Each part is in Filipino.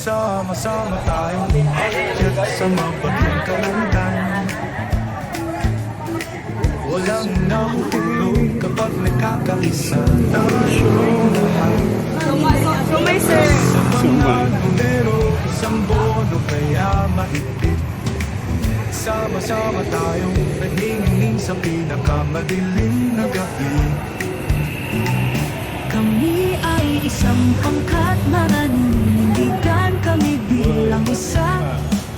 Sama-sama tayong umakyat sa mabagyong kalandan. Walang nahuhulog kapag nagkakaisa tayong lahat. Sumay, sir. Sa mga numero, isang bono kaya mahigpit. Sama-sama tayong nagingin sa pinakamadilim na gabi. Kami ay isang pangkat, nananindigan kami bilang isa.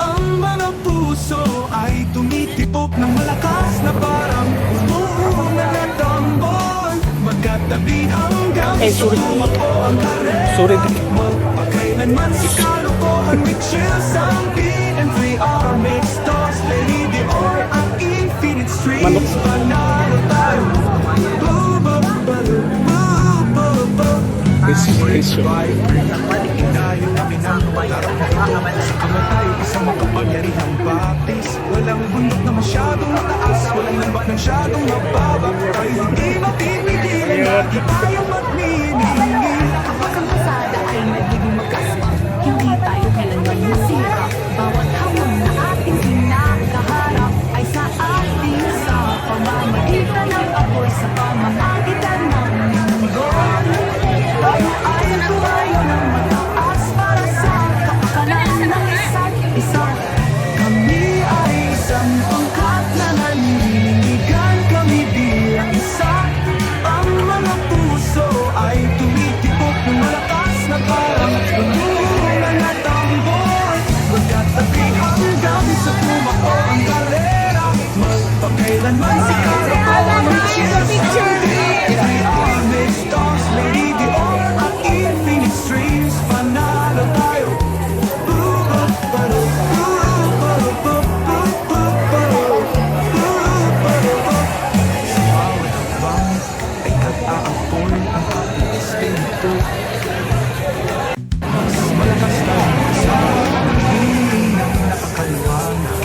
Ang mga puso ay tumitipok ng malakas na parang umuunang at tambol. Magkatabi hanggang sa tumakbo ang karera. Magpakailanman si kalokohan with chills ang PN3 our mixed stars. Lady Dior ang infinite streams. Panalo tayo. Inayo namin ang larong ito. Sa kamatay, isang makapangyarihang baptis. Walang bundok na masyadong mataas, walang lambat na masyadong mababa. Tayo hindi mapipigilan, lagi tayong magniningil. Kapag ang pasada ay nagiging magkasma, hindi tayo kailanman masira. Bawat hamon na ating kinakaharap ay sa atin sa pamamagitan ng apoy, sa pamamagitan ng mundo. Tayo ay tumayo ng mataas para sa kapakanan ng isa't isa. Kami ay isang pangkat na naninindigan, kami bilang isa. Ang mga puso ay tumitibok ng malakas na parang tulungan na tambol. Magkatabi hanggang sa tumakbo ang karera. Magpakailanman si kalokohan ng chills ang PN3 our mixed stars. Lady Dior at infinite streams. Panalo tayo. Sa bawat hakbang ay nag-aapoy ang ating instinto. Mas malakas tayo sa hiling ng nakakaliwanag.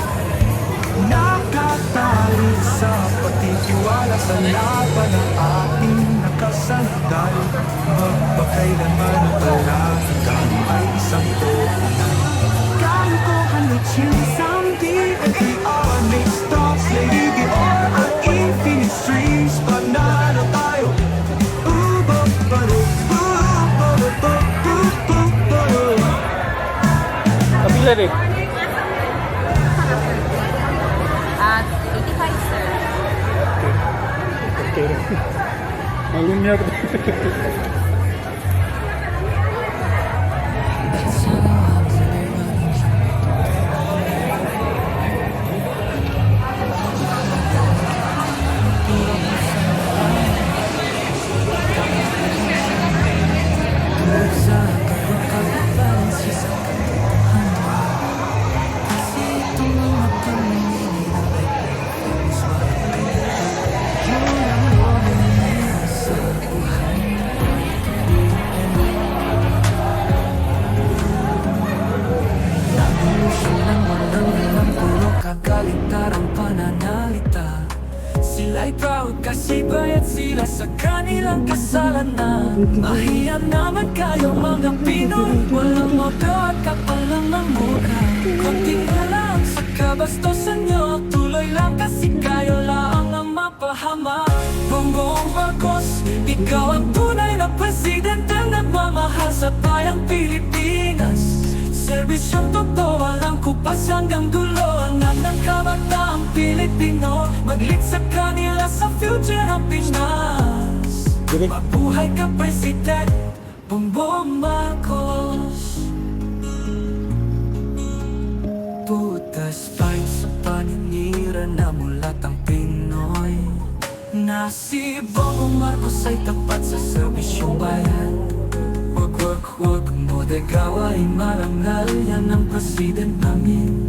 Nakatali sa pagtitiwala sa laban ng ating nakasanday. Magpakailanman ang palagi kami ay isang tutunay. Kalokohan with chills ang PN3 our mixed stars. Lady Dior at infinite streams. Panalo tayo. Kapila rin. At 85, sir. Okay. Malun niya ako. Kaligtarang pananalita. Sila'y proud kasi bayad sila sa kanilang kasalanan. Mahiyan naman kayo mga Pinoy, walang modo at kapal lang ng mukha. Konting lang sa kabastusan nyo, tuloy lang kasi kayo lang ang mapahama. Bongbong Marcos, ikaw ang tunay na presidente na nagmamahal sa bayang Pilipinas. Serbisyong totoo, walang kupas hanggang dulo. Anak ng kabataang Pilipino, maglit sa kanila sa future ng Pinas. Mabuhay ka, President Bongbong Marcos. Butas pa sa paninira na mulat ang Pinoy, na si Bongbong Marcos ay tapat sa serbisyong bayan. Wag mo de gawain marangal, yan ang president namin.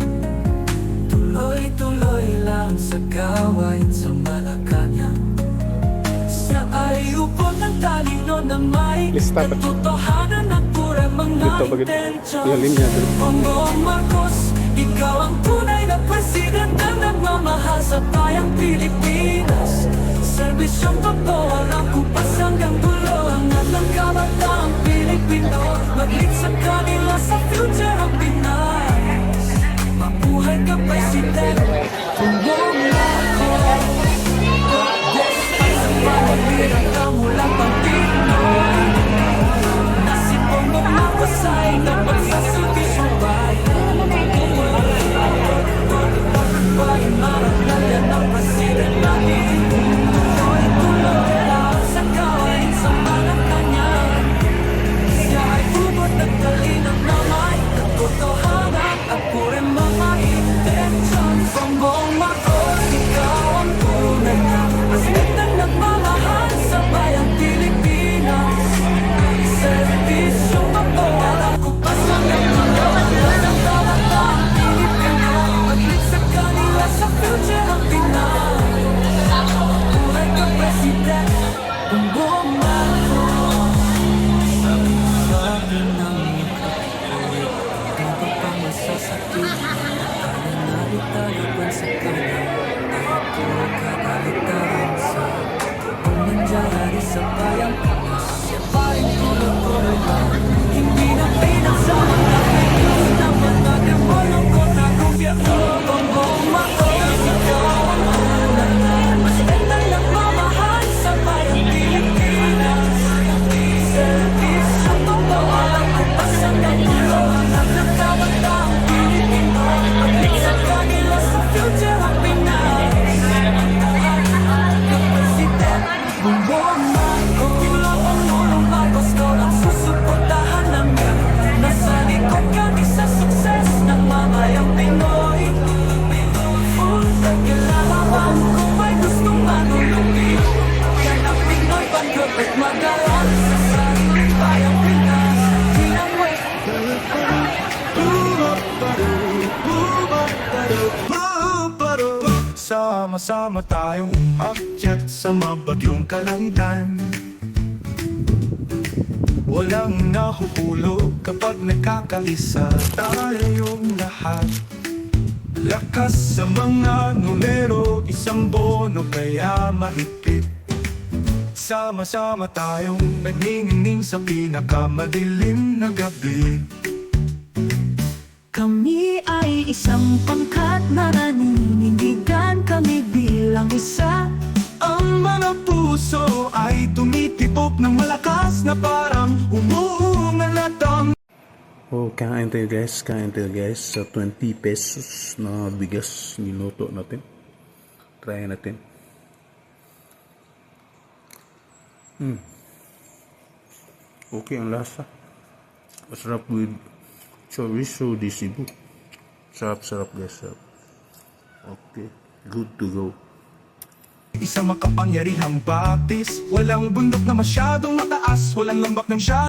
Tuloy-tuloy lang sa gawain sa Malacanang. Siya ay upot ng talino na may katotohanan at pura mga intensyon. Bongbong Marcos, ikaw ang tunay na president na nagmamahal sa bayang Pilipinas. Serbisyong totoo, walang Maglit sa kanila sa future ang Pinas. Mabuhay ka presidente, tulong ako. Ay sa panagiran ka mula pang Pinoy. Nasipong magmakasay na pagsaservisyo bayan. Bayan marangalan ng presidente natin. Tuloy-tuloy lang sa gawain sa Malacanang. Siya ay ubod at kalinang na may katotohanan at pure mga intensyon. Pambong makos, ikaw ang tunay na aspetan nagmamahal sa bayang Pilipinas. Servisyo mapawala ko pa sa mga ng kabatang Pilipino. Maglit sa kanila sa future ang Pinas. Buhay ka president, pambong makos. Sabi ng kapatid, di ba pa masasakit? Nananalitalaban sa kanya, kahit puro kagalitaran sa nangyayari sa bayang Pinas. Siya pa rin tuloy-tuloy lang, hindi na pinagsama na Pinas naman na demolong na gobyerno. Bongbong Marcos, ikaw ang tunay na aspetan nagmamahal sa bayang Pilipinas. Servisyo papawalang ko pa sa kanila ang nagkabataang Pilipino. Maglit sa kanila sa future ang Pinas. President Bongbong Marcos, Pangulong Marcos, ikaw ang susuportahan namin. Nasa likod kami sa sukses ng mamayang Pinoy. Full nagkilalaman kung may gustong manulubi. Yan ang Pinoy patriot magalang sa sariling bayang Pinas. Hinangway Sama-sama tayong umakyat sa mabagyong kalangitan. Walang nahuhulog kapag nagkakaisa tayong lahat. Lakas sa mga numero, isang bono kaya mahigpit. Sama-sama tayong nagniningning sa pinakamadilim na gabi. Kami ay isang pangkat na naninindigan, kami bilang isa. Ang mga puso ay tumitibok ng malakas na parang umuungan at ang Oh, kain tayo guys, sa 20 pesos na bigas niluto natin. Try natin. Okay ang lasa. Masarap with chorizo de Cebu. Sarap guys, sarap. Okay, good to go. isang makapangyarihang baptis. Walang bundok na masyadong mataas, walang lambak ng